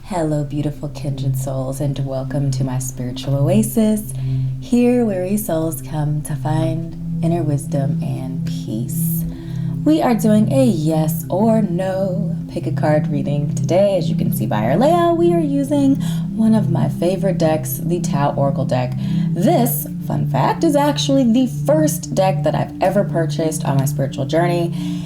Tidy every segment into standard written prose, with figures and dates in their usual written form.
Hello, beautiful kindred souls, and welcome to my spiritual oasis, here where we souls come to find inner wisdom and peace. We are doing a yes or no pick a card reading today. As you can see by our layout, we are using one of my favorite decks, the Tao Oracle deck. This, fun fact, is actually the first deck that I've ever purchased on my spiritual journey.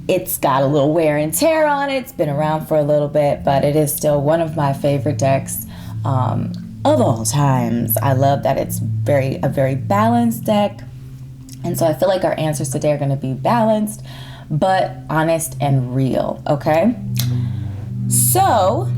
It's got a little wear and tear on it. It's been around for a little bit, but it is still one of my favorite decks of all times. I love that it's a very balanced deck. And so I feel like our answers today are going to be balanced, but honest and real, okay? So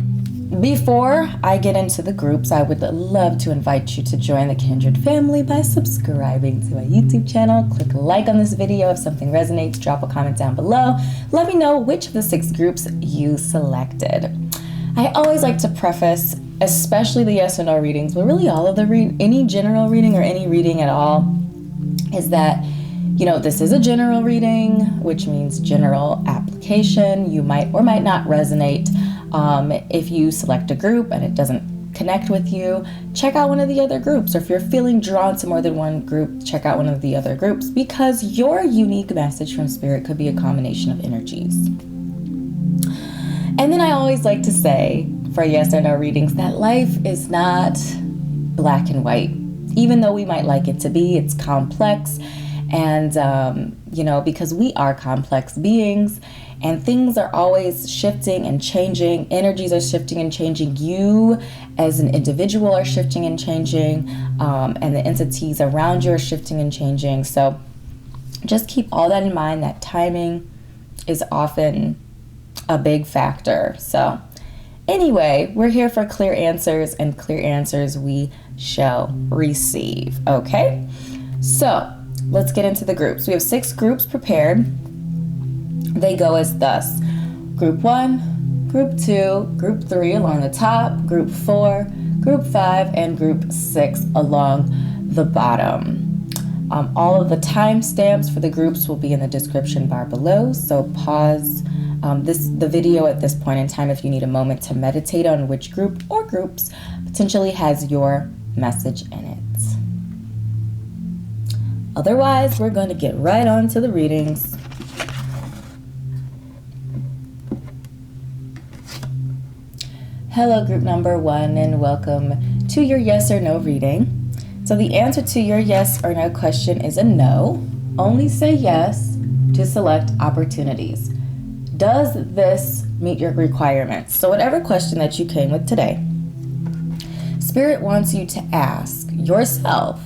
before I get into the groups, I would love to invite you to join the Kindred family by subscribing to my YouTube channel. Click like on this video if something resonates. Drop a comment down below. Let me know which of the 6 groups you selected. I always like to preface, especially the yes or no readings, but really all of any general reading or any reading at all, is that, you know, this is a general reading, which means general application. You might or might not resonate. If you select a group and it doesn't connect with you, check out one of the other groups. Or if you're feeling drawn to more than one group, check out one of the other groups, because your unique message from spirit could be a combination of energies. And then I always like to say for yes or no readings that life is not black and white. Even though we might like it to be, it's complex. And, because we are complex beings and things are always shifting and changing, energies are shifting and changing, you as an individual are shifting and changing, and the entities around you are shifting and changing. So just keep all that in mind, that timing is often a big factor. So anyway, we're here for clear answers, and clear answers we shall receive, okay? So let's get into the groups. We have 6 groups prepared. They go as thus: Group 1, Group 2, Group 3 along the top, Group 4, Group 5, and Group 6 along the bottom. All of the timestamps for the groups will be in the description bar below, so pause the video at this point in time if you need a moment to meditate on which group or groups potentially has your message in it. Otherwise, we're going to get right on to the readings. Hello, group number 1, and welcome to your yes or no reading. So the answer to your yes or no question is a no. Only say yes to select opportunities. Does this meet your requirements? So whatever question that you came with today, Spirit wants you to ask yourself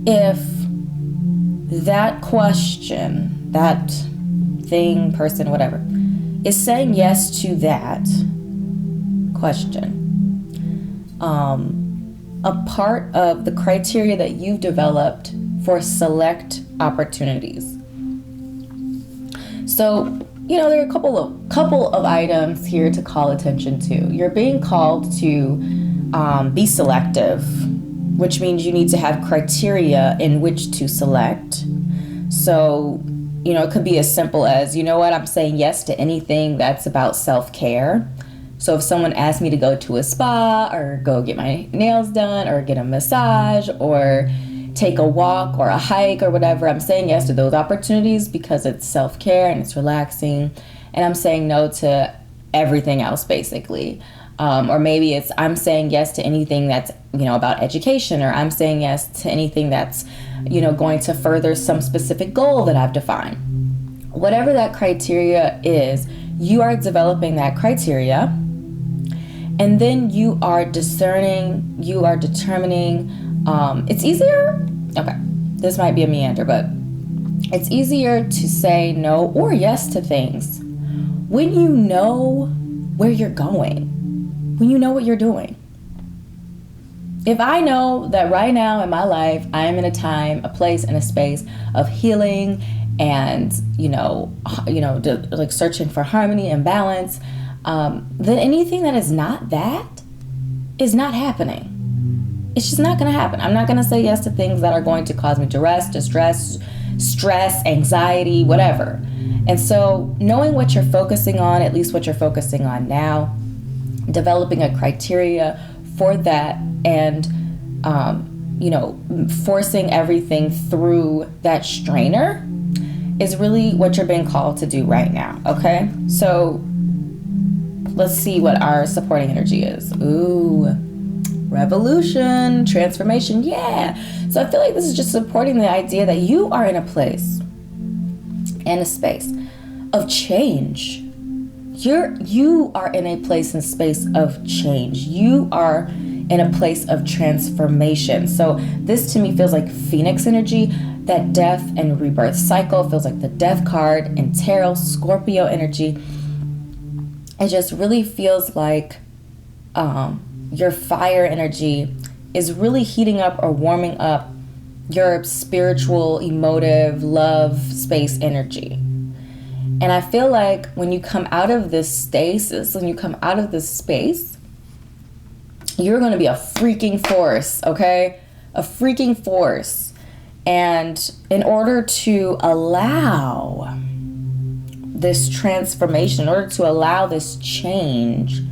if that question, that thing, person, whatever, is saying yes to that question. A part of the criteria that you've developed for select opportunities. So, there are a couple of items here to call attention to. You're being called to be selective, which means you need to have criteria in which to select. So, it could be as simple as, I'm saying yes to anything that's about self-care. So if someone asks me to go to a spa or go get my nails done or get a massage or take a walk or a hike or whatever, I'm saying yes to those opportunities because it's self-care and it's relaxing. And I'm saying no to everything else, basically. Or maybe I'm saying yes to anything that's, about education, or I'm saying yes to anything that's, going to further some specific goal that I've defined. Whatever that criteria is, you are developing that criteria, and then you are discerning, you are determining. It's easier, okay, this might be a meander, but it's easier to say no or yes to things when you know where you're going, when you know what you're doing. If I know that right now in my life, I am in a time, a place, and a space of healing and, like searching for harmony and balance, then anything that is not that is not happening. It's just not going to happen. I'm not going to say yes to things that are going to cause me duress, distress, stress, anxiety, whatever. And so knowing what you're focusing on, at least what you're focusing on now, developing a criteria for that, and forcing everything through that strainer is really what you're being called to do right now. Okay, so let's see what our supporting energy is. Ooh, revolution, transformation. Yeah. So I feel like this is just supporting the idea that you are in a place and a space of change. You are in a place and space of change. You are in a place of transformation. So this to me feels like Phoenix energy, that death and rebirth cycle. Feels like the death card and tarot, Scorpio energy. It just really feels like your fire energy is really heating up or warming up your spiritual, emotive, love space energy. And I feel like when you come out of this stasis, when you come out of this space, you're going to be a freaking force, okay? A freaking force. And in order to allow this transformation, in order to allow this change,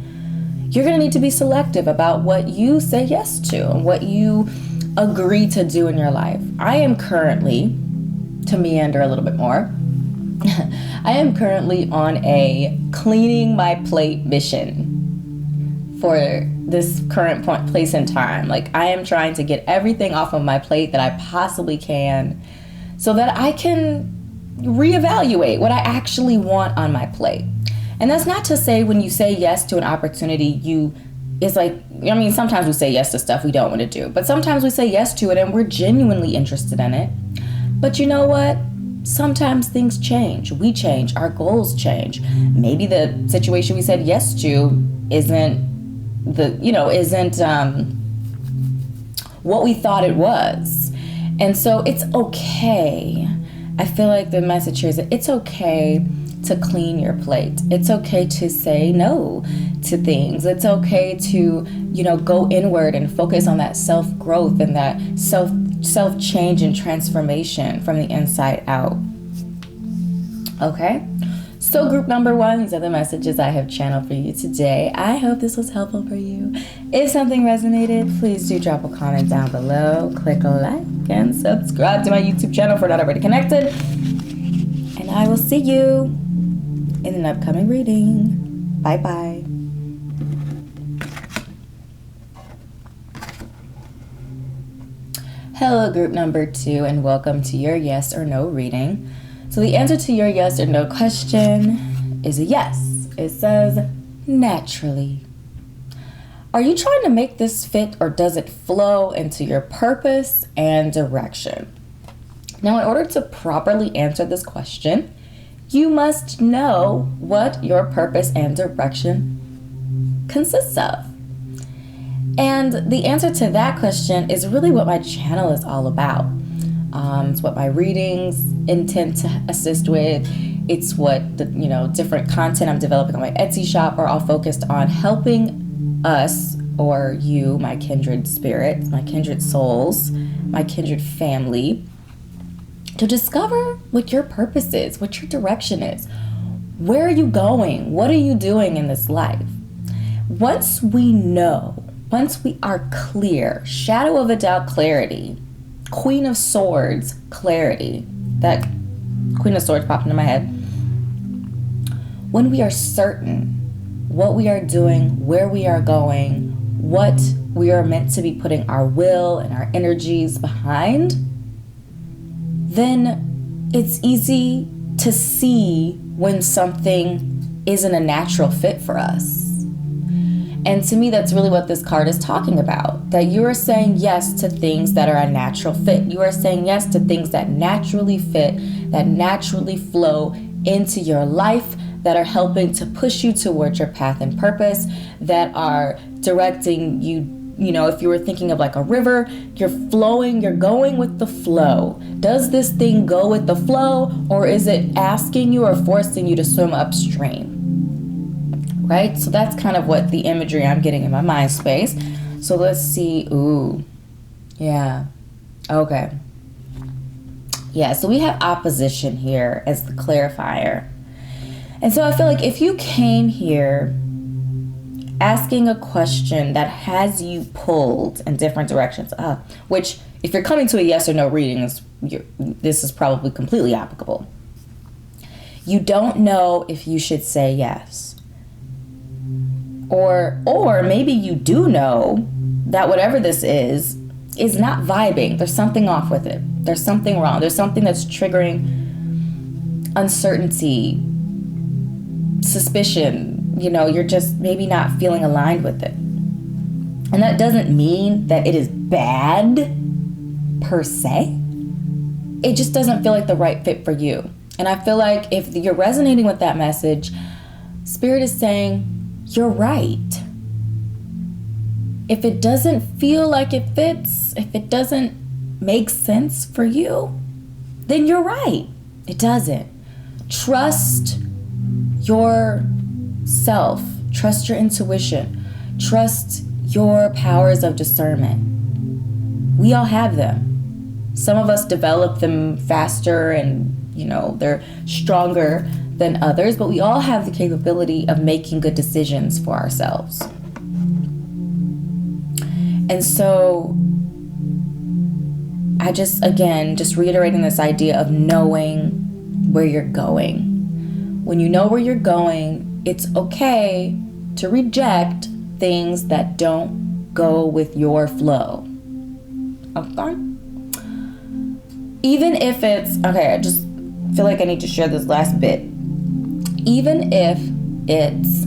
you're going to need to be selective about what you say yes to and what you agree to do in your life. I am currently, to meander a little bit more, I am currently on a cleaning my plate mission for this current place in time. Like, I am trying to get everything off of my plate that I possibly can so that I can reevaluate what I actually want on my plate. And that's not to say when you say yes to an opportunity, sometimes we say yes to stuff we don't want to do, but sometimes we say yes to it and we're genuinely interested in it. But you know what? Sometimes things change. We change. Our goals change. Maybe the situation we said yes to isn't what we thought it was. And so it's okay. I feel like the message here is that it's okay to clean your plate. It's okay to say no to things. It's okay to, go inward and focus on that self-growth and that self-change and transformation from the inside out. Okay? So group number 1, these are the messages I have channeled for you today. I hope this was helpful for you. If something resonated, please do drop a comment down below. Click a like and subscribe to my YouTube channel if we're not already connected. And I will see you in an upcoming reading. Bye-bye. Hello, group number 2, and welcome to your yes or no reading. So the answer to your yes or no question is a yes. It says, naturally. Are you trying to make this fit, or does it flow into your purpose and direction? Now, in order to properly answer this question, you must know what your purpose and direction consists of. And the answer to that question is really what my channel is all about. It's what my readings intend to assist with. It's what the different content I'm developing on my Etsy shop are all focused on, helping us, or you, my kindred spirits, my kindred souls, my kindred family, to discover what your purpose is, what your direction is. Where are you going? What are you doing in this life? Once we know, once we are clear, shadow of a doubt clarity, Queen of Swords clarity, that Queen of Swords popped into my head. When we are certain what we are doing, where we are going, what we are meant to be putting our will and our energies behind, then it's easy to see when something isn't a natural fit for us. And to me, that's really what this card is talking about, that you are saying yes to things that are a natural fit. You are saying yes to things that naturally fit, that naturally flow into your life, that are helping to push you towards your path and purpose, that are directing you. If you were thinking of like a river, you're flowing, you're going with the flow. Does this thing go with the flow, or is it asking you or forcing you to swim upstream? Right? So that's kind of what the imagery I'm getting in my mind space. So let's see. Ooh. Yeah. Okay. Yeah, so we have opposition here as the clarifier. And so I feel like if you came here asking a question that has you pulled in different directions, which if you're coming to a yes or no reading, this is probably completely applicable. You don't know if you should say yes. Or maybe you do know that whatever this is not vibing. There's something off with it. There's something wrong. There's something that's triggering uncertainty, suspicion. You're just maybe not feeling aligned with it. And that doesn't mean that it is bad per se. It just doesn't feel like the right fit for you. And I feel like if you're resonating with that message, Spirit is saying, you're right. If it doesn't feel like it fits, if it doesn't make sense for you, then you're right. It doesn't. Trust yourself. Trust your intuition. Trust your powers of discernment. We all have them. Some of us develop them faster and, they're stronger than others, but we all have the capability of making good decisions for ourselves. And so I just reiterating this idea of knowing where you're going. When you know where you're going, it's okay to reject things that don't go with your flow. Okay? Even if it's, I just feel like I need to share this last bit. Even if it's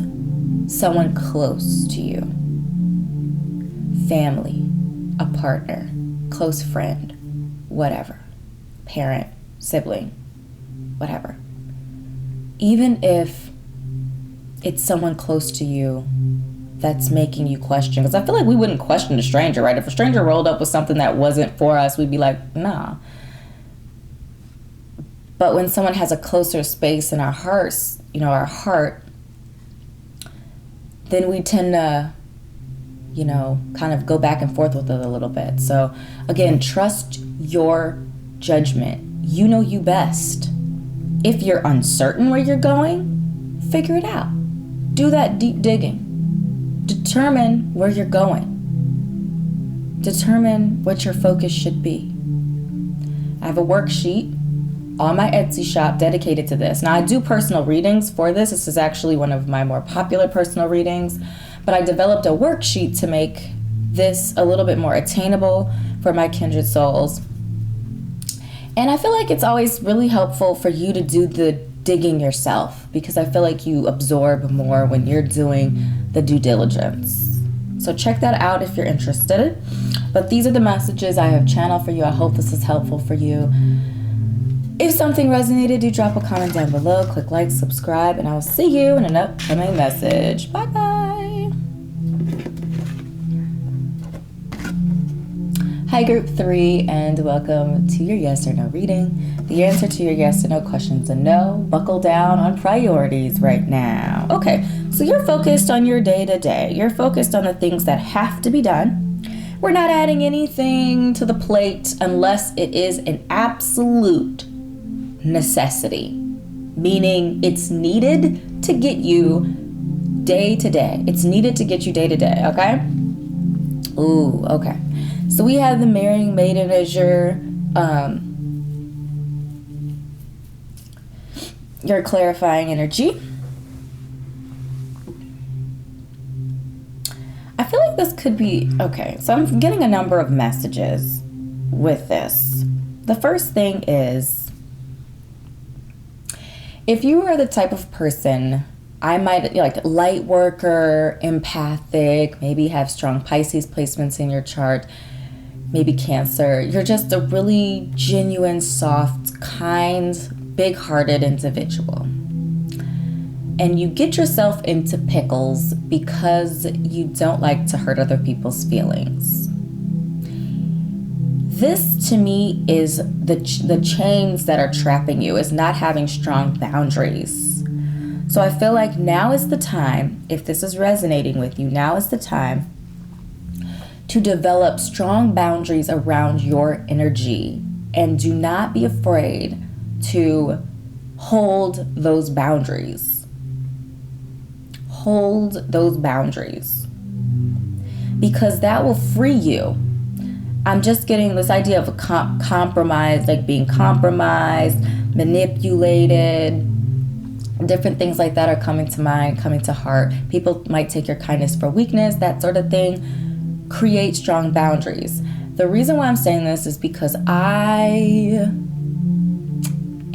someone close to you, family, a partner, close friend, whatever, parent, sibling, whatever. Even if it's someone close to you that's making you question, because I feel like we wouldn't question a stranger, right? If a stranger rolled up with something that wasn't for us, we'd be like, nah. But when someone has a closer space in our hearts, our heart, then we tend to, kind of go back and forth with it a little bit. So again, trust your judgment. You know you best. If you're uncertain where you're going, figure it out. Do that deep digging. Determine where you're going. Determine what your focus should be. I have a worksheet on my Etsy shop dedicated to this. Now, I do personal readings for this. This is actually one of my more popular personal readings, but I developed a worksheet to make this a little bit more attainable for my Kindred Souls. And I feel like it's always really helpful for you to do the digging yourself, because I feel like you absorb more when you're doing the due diligence. So check that out if you're interested. But these are the messages I have channeled for you. I hope this is helpful for you. If something resonated, do drop a comment down below, click like, subscribe, and I will see you in an upcoming message. Bye-bye. Hi, Group 3, and welcome to your yes or no reading. The answer to your yes or no question's a no. Buckle down on priorities right now. Okay, so you're focused on your day-to-day. You're focused on the things that have to be done. We're not adding anything to the plate unless it is an absolute necessity, meaning it's needed to get you day to day. It's needed to get you day to day, okay? Ooh, okay. So we have the marrying maiden as your clarifying energy. I feel like this could be, okay, so I'm getting a number of messages with this. The first thing is, if you are the type of person, I might like light worker, empathic, maybe have strong Pisces placements in your chart, maybe Cancer. You're just a really genuine, soft, kind, big-hearted individual. And you get yourself into pickles because you don't like to hurt other people's feelings. This, to me, is the chains that are trapping you, is not having strong boundaries. So I feel like now is the time, if this is resonating with you, now is the time to develop strong boundaries around your energy And do not be afraid to hold those boundaries. Hold those boundaries. Because that will free you. I'm just getting this idea of a compromise, like being compromised, manipulated. Different things like that are coming to mind, coming to heart. People might take your kindness for weakness, that sort of thing. Create strong boundaries. The reason why I'm saying this is because I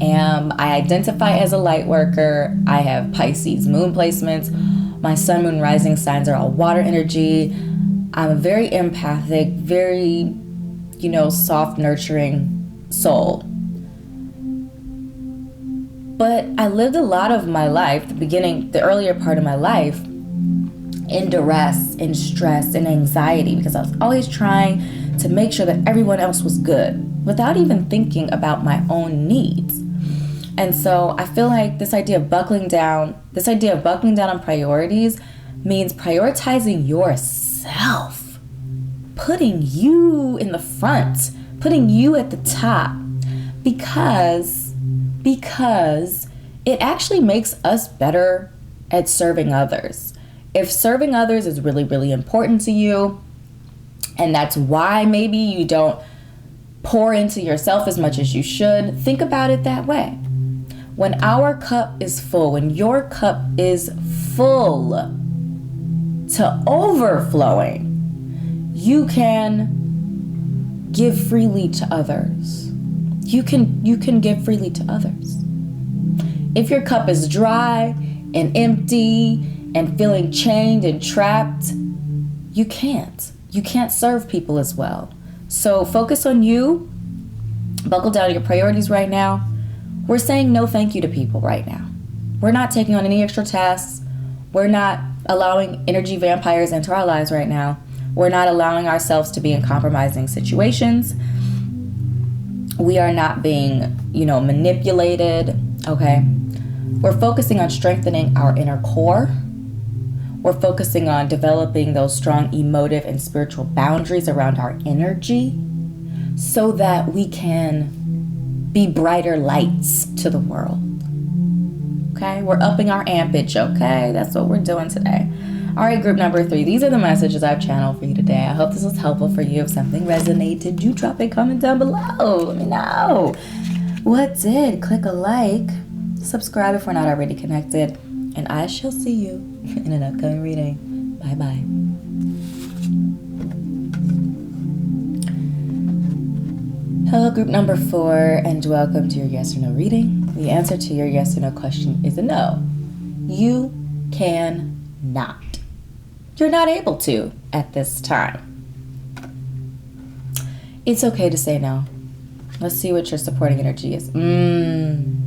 identify as a light worker. I have Pisces moon placements. My sun, moon, rising signs are all water energy. I'm a very empathic, very, soft, nurturing soul. But I lived a lot of my life, the earlier part of my life, in duress, in stress, in anxiety, because I was always trying to make sure that everyone else was good without even thinking about my own needs. And so I feel like this idea of buckling down on priorities means prioritizing yourself, putting you in the front, putting you at the top, because it actually makes us better at serving others. If serving others is really, really important to you, and that's why maybe you don't pour into yourself as much as you should, think about it that way. When our cup is full, when your cup is full to overflowing, you can give freely to others. You can give freely to others. If your cup is dry and empty and feeling chained and trapped, you can't serve people as well. So focus on you. Buckle down your priorities right now. We're saying no thank you to people right now. We're not taking on any extra tasks. We're not allowing energy vampires into our lives right now. We're not allowing ourselves to be in compromising situations. We are not being, manipulated, okay? We're focusing on strengthening our inner core. We're focusing on developing those strong emotive and spiritual boundaries around our energy so that we can be brighter lights to the world, okay? We're upping our ampage, okay? That's what we're doing today. All right, group number 3. These are the messages I've channeled for you today. I hope this was helpful for you. If something resonated, do drop a comment down below. Let me know what did. Click a like, subscribe if we're not already connected, and I shall see you in an upcoming reading. Bye-bye. Hello, group number 4, and welcome to your yes or no reading. The answer to your yes or no question is a no. You can not. You're not able to at this time. It's okay to say no. Let's see what your supporting energy is. Inner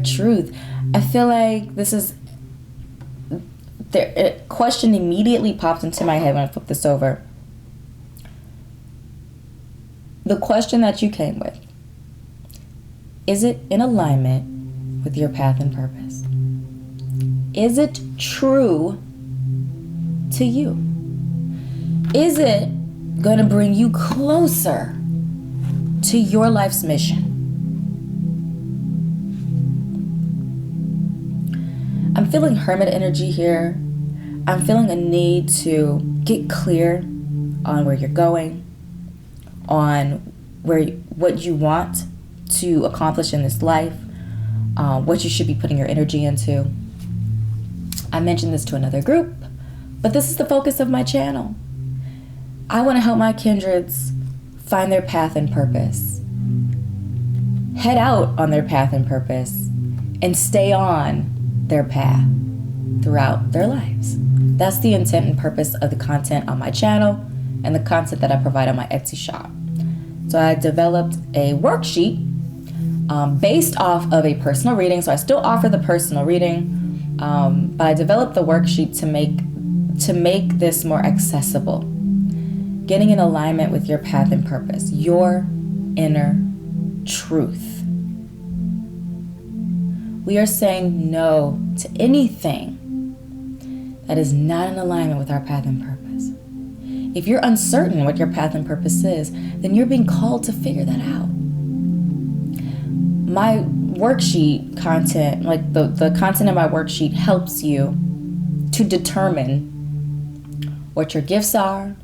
truth. I feel like this is... a question immediately popped into my head when I flipped this over. The question that you came with, is it in alignment with your path and purpose? Is it true to you? Is it going to bring you closer to your life's mission? I'm feeling hermit energy here. I'm feeling a need to get clear on where you're going, on what you want to accomplish in this life, what you should be putting your energy into. I mentioned this to another group, but this is the focus of my channel. I want to help my kindreds find their path and purpose, head out on their path and purpose, and stay on their path throughout their lives. That's the intent and purpose of the content on my channel and the content that I provide on my Etsy shop. So I developed a worksheet based off of a personal reading. So I still offer the personal reading, but I developed the worksheet to make this more accessible. Getting in alignment with your path and purpose, your inner truth. We are saying no to anything that is not in alignment with our path and purpose. If you're uncertain what your path and purpose is, then you're being called to figure that out. My worksheet content, like the content of my worksheet, helps you to determine what your gifts are,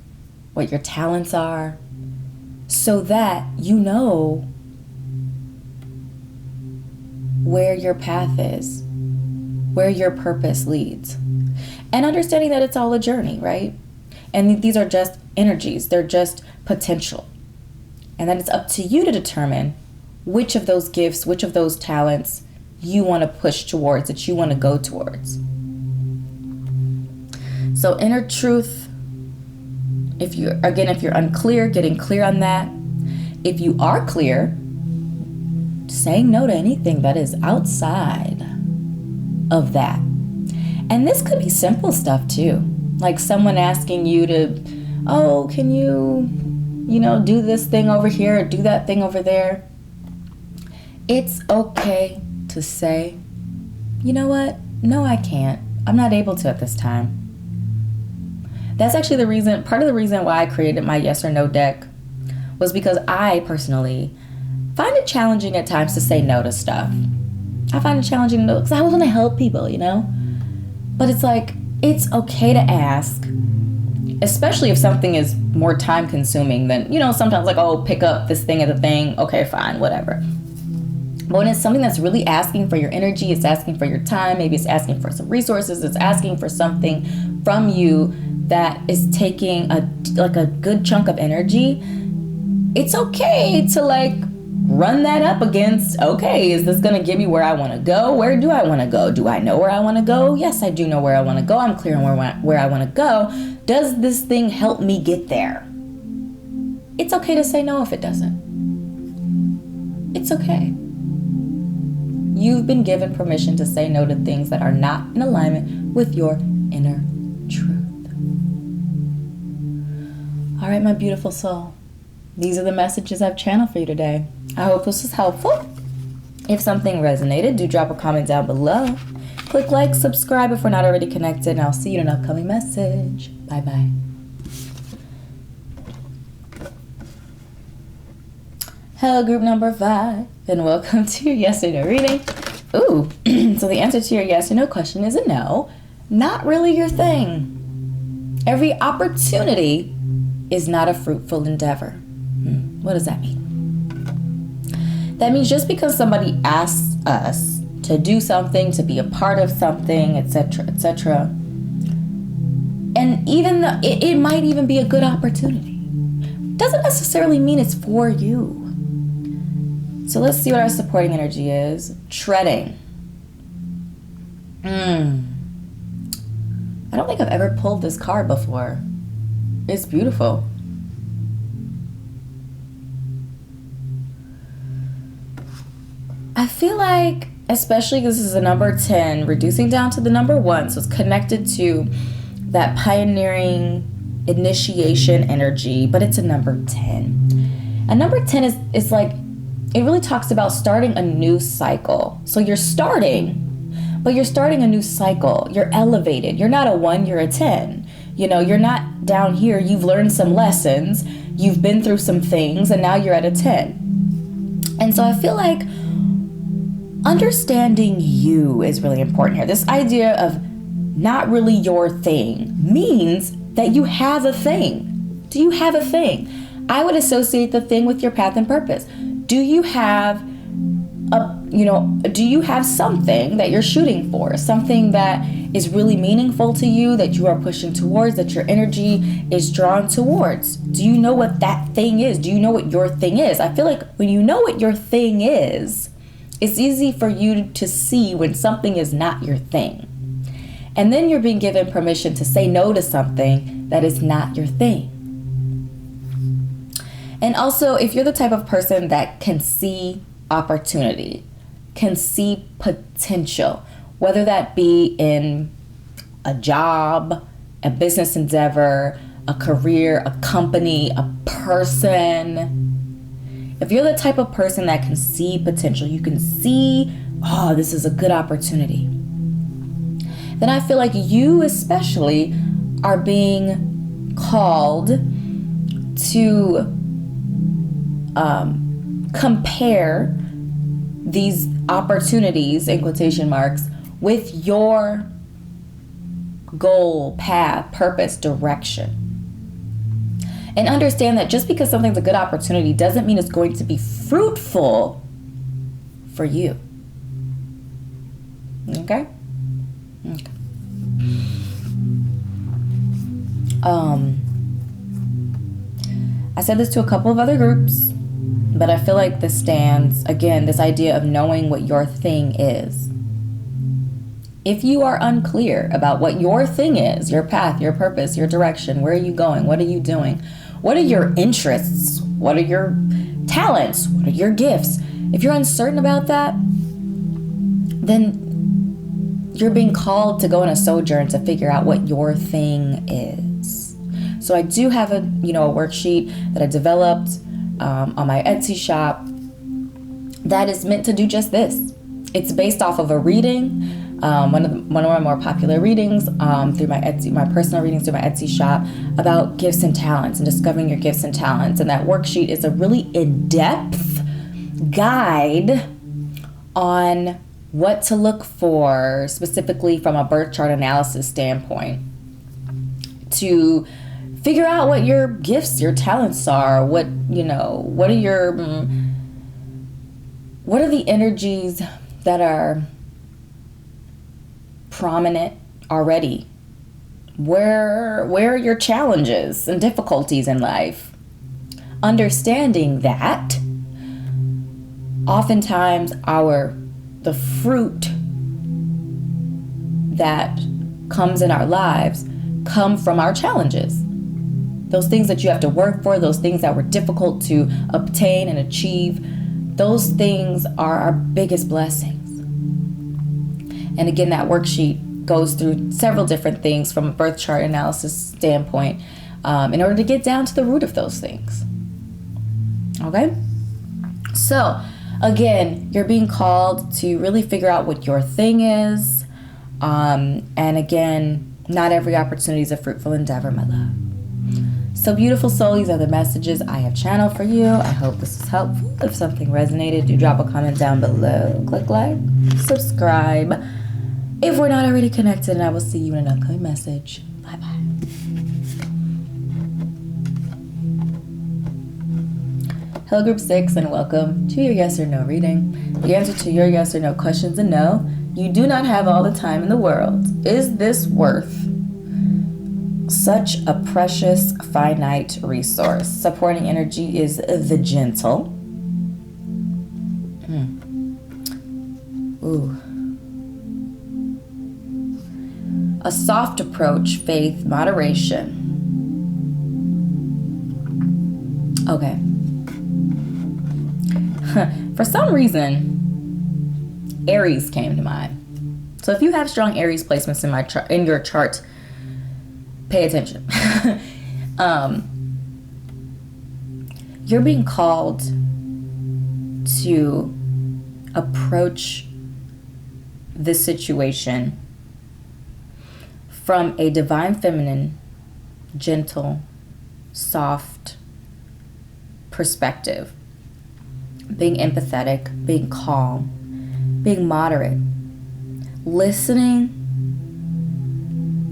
what your talents are, so that you know where your path is, where your purpose leads. And understanding that it's all a journey, right? And these are just energies, they're just potential. And that it's up to you to determine which of those gifts, which of those talents you want to push towards, that you want to go towards. So inner truth, if you're unclear, getting clear on that. If you are clear, saying no to anything that is outside of that. And this could be simple stuff too. Like someone asking you to, oh, can you do this thing over here or do that thing over there. It's okay to say, you know what? No, I can't. I'm not able to at this time. That's actually part of the reason why I created my yes or no deck was because I personally find it challenging at times to say no to stuff. I find it challenging because I want to help people, But it's like, it's okay to ask, especially if something is more time consuming than, sometimes like, oh, pick up this thing at the thing. Okay, fine, whatever. But when it's something that's really asking for your energy, it's asking for your time, maybe it's asking for some resources, it's asking for something from you that is taking a good chunk of energy, it's okay to run that up against, okay, is this going to get me where I want to go? Where do I want to go? Do I know where I want to go? Yes, I do know where I want to go. I'm clear on where I want to go. Does this thing help me get there? It's okay to say no if it doesn't. It's okay. You've been given permission to say no to things that are not in alignment with your inner truth. All right, my beautiful soul. These are the messages I've channeled for you today. I hope this was helpful. If something resonated, do drop a comment down below. Click like, subscribe if we're not already connected, and I'll see you in an upcoming message. Bye-bye. Hello, group number 5, and welcome to your yes or no reading. Ooh, so the answer to your yes or no question is a no. Not really your thing. Every opportunity is not a fruitful endeavor. What does that mean? That means just because somebody asks us to do something, to be a part of something, etc., etc., and even though it might even be a good opportunity, doesn't necessarily mean it's for you. So let's see what our supporting energy is. Treading. I don't think I've ever pulled this card before. It's beautiful. I feel like, especially because this is a number 10, reducing down to the number 1, so it's connected to that pioneering initiation energy, but it's a number 10. And number 10 is like, it really talks about starting a new cycle. So you're starting, but you're starting a new cycle. You're elevated. You're not a 1, you're a 10. You're not down here. You've learned some lessons. You've been through some things, and now you're at a 10. And so I feel like understanding you is really important here. This idea of not really your thing means that you have a thing. Do you have a thing? I would associate the thing with your path and purpose. Do you have do you have something that you're shooting for? Something that is really meaningful to you, that you are pushing towards, that your energy is drawn towards? Do you know what that thing is? Do you know what your thing is? I feel like when you know what your thing is, it's easy for you to see when something is not your thing. And then you're being given permission to say no to something that is not your thing. And also, if you're the type of person that can see opportunity, can see potential, whether that be in a job, a business endeavor, a career, a company, a person. If you're the type of person that can see potential, you can see, oh, this is a good opportunity, then I feel like you especially are being called to compare these opportunities, in quotation marks, with your goal, path, purpose, direction. And understand that just because something's a good opportunity doesn't mean it's going to be fruitful for you. Okay? Okay. I said this to a couple of other groups, but I feel like this stands, again, this idea of knowing what your thing is. If you are unclear about what your thing is, your path, your purpose, your direction, where are you going? What are you doing? What are your interests? What are your talents? What are your gifts? If you're uncertain about that, then you're being called to go on a sojourn to figure out what your thing is. So I do have a worksheet that I developed on my Etsy shop that is meant to do just this. It's based off of a reading, one of my more popular readings through my personal readings through my Etsy shop about gifts and talents and discovering your gifts and talents. And that worksheet is a really in-depth guide on what to look for, specifically from a birth chart analysis standpoint, to figure out what your gifts, your talents are, what are the energies that are prominent already? Where are your challenges and difficulties in life? Understanding that oftentimes the fruit that comes in our lives come from our challenges. Those things that you have to work for, those things that were difficult to obtain and achieve, those things are our biggest blessings. And again, that worksheet goes through several different things from a birth chart analysis standpoint in order to get down to the root of those things. Okay? So, again, you're being called to really figure out what your thing is. And again, not every opportunity is a fruitful endeavor, my love. So beautiful soul, these are the messages I have channeled for you. I hope this is helpful. If something resonated, do drop a comment down below. Click like, subscribe if we're not already connected, and I will see you in an upcoming message. Bye-bye. Hello, Group 6, and welcome to your yes or no reading. The answer to your yes or no questions are no. You do not have all the time in the world. Is this worth such a precious, finite resource? Supporting energy is the gentle. Ooh. A soft approach, faith, moderation. Okay. For some reason, Aries came to mind. So if you have strong Aries placements in your chart, pay attention. You're being called to approach this situation from a divine feminine, gentle, soft perspective. Being empathetic, being calm, being moderate, listening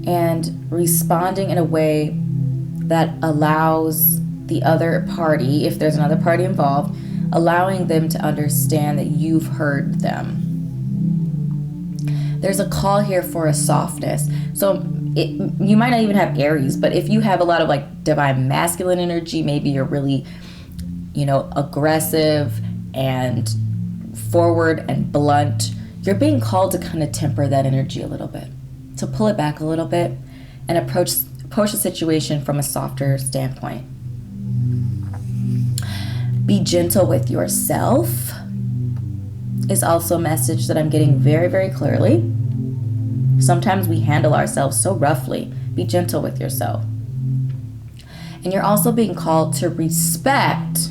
and responding in a way that allows the other party, if there's another party involved, allowing them to understand that you've heard them. There's a call here for a softness. So you might not even have Aries, but if you have a lot of like divine masculine energy, maybe you're really, aggressive and forward and blunt, you're being called to kind of temper that energy a little bit, to pull it back a little bit and approach the situation from a softer standpoint. Be gentle with yourself is also a message that I'm getting very, very clearly. Sometimes we handle ourselves so roughly. Be gentle with yourself. And you're also being called to respect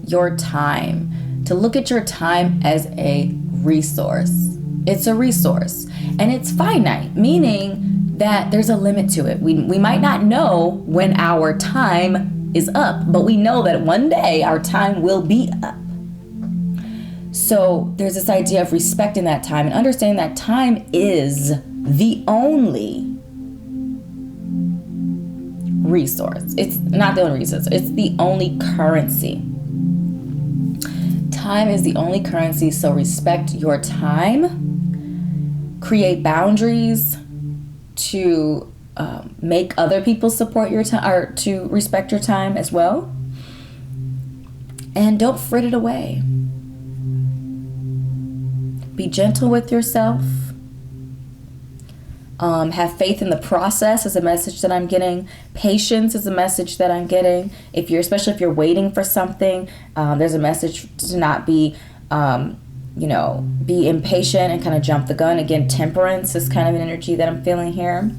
your time, to look at your time as a resource. It's a resource and it's finite, meaning that there's a limit to it. We might not know when our time is up, but we know that one day our time will be up. So there's this idea of respecting that time and understanding that time is the only resource. It's not the only resource, it's the only currency. Time is the only currency, so respect your time. Create boundaries to make other people support your time, or to respect your time as well. And don't frit it away. Be gentle with yourself. Have faith in the process is a message that I'm getting. Patience is a message that I'm getting. Especially if you're waiting for something, there's a message to not be, be impatient and kind of jump the gun. Again, temperance is kind of an energy that I'm feeling here.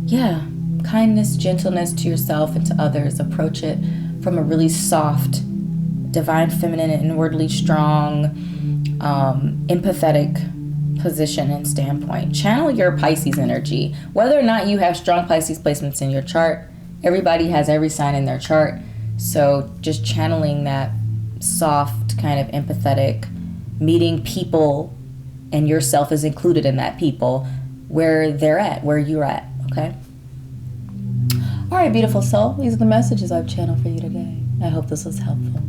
Yeah, kindness, gentleness to yourself and to others. Approach it from a really soft, divine, feminine, inwardly strong, empathetic position and standpoint. Channel your Pisces energy. Whether or not you have strong Pisces placements in your chart, everybody has every sign in their chart. So just channeling that soft, kind of empathetic, meeting people, and yourself is included in that people, where they're at, where you're at, okay? All right, beautiful soul. These are the messages I've channeled for you today. I hope this was helpful.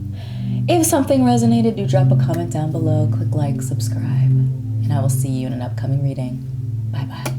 If something resonated, do drop a comment down below, click like, subscribe, and I will see you in an upcoming reading. Bye-bye.